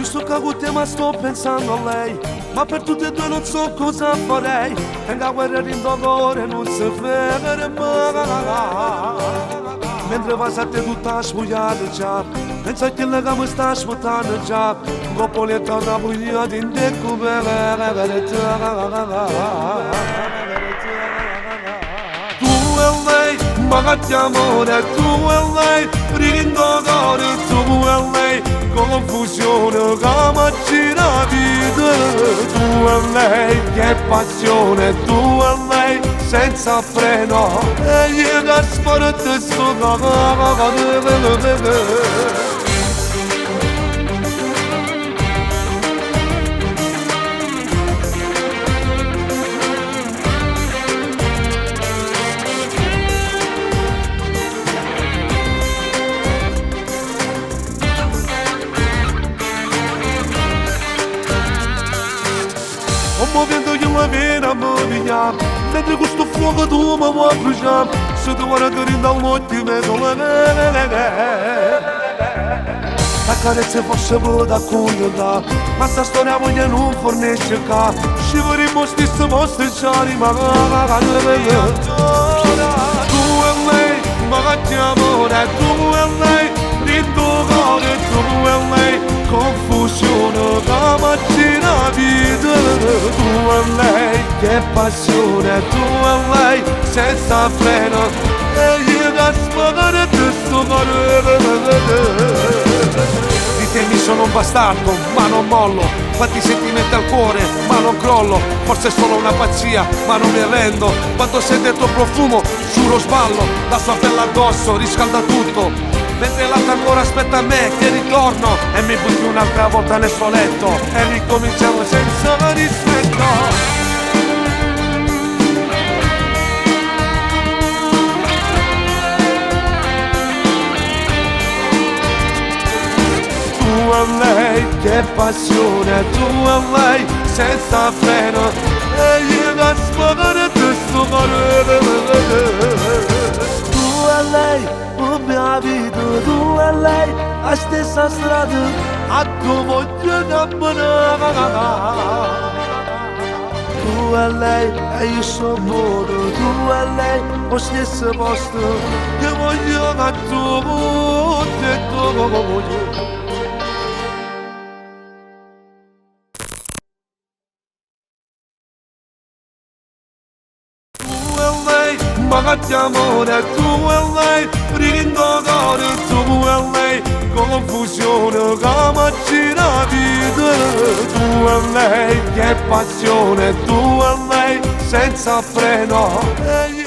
Sto cagute ma sto pensando a lei, ma per tutte e due non so cosa farei. E la guerra in dolore non si ferma. Mentre va a te tutta sbugliata già, pensa che la gamba sta svuotando già. Un po' poletta rabugliata in decco per tu e lei, magari amore, tu e lei, rindolore, tu e lei, confusione che macina vita, tu e lei, che passione, tu e lei, senza freno, e io che sparo sto Movendo la vena movia, mentre questo fuoco tu mi vuoi bruciare. Se tu guardi dall'occhio vedo le vene. La carezza forse può da condotta, ma sta storia voglio non fornisce qua. Scivolimmo stesso posto ciari, ma tu e lei, ma che amore, tu e lei, rindolore, tu e lei, confusione che macina vita, tu e lei, che passione, tu e lei, senza freno, e io da spagare questo mare. Di te mi sono un bastardo, ma non mollo, quanti sentimenti al cuore, ma non crollo, forse è solo una pazzia, ma non mi arrendo, quando sento il tuo profumo, giuro sballo, la sua pelle addosso riscalda tutto, mentre l'altra ancora aspetta me che ritorno e mi butti un'altra volta nel suo letto e ricominciamo senza rispetto. Tu e lei, che passione, tu e lei, senza freno, e io da spagare questo mare. Tu e lei, la mia vita, tu e lei, la stessa strada, a tu voglio camminare. Tu e lei, e io sono modo, tu e lei, lo stesso posto, che voglio a tu voglio. Magari amore, tu e lei, rindolore, tu e lei, confusione che macina vita, tu e lei, che passione, tu e lei, senza freno.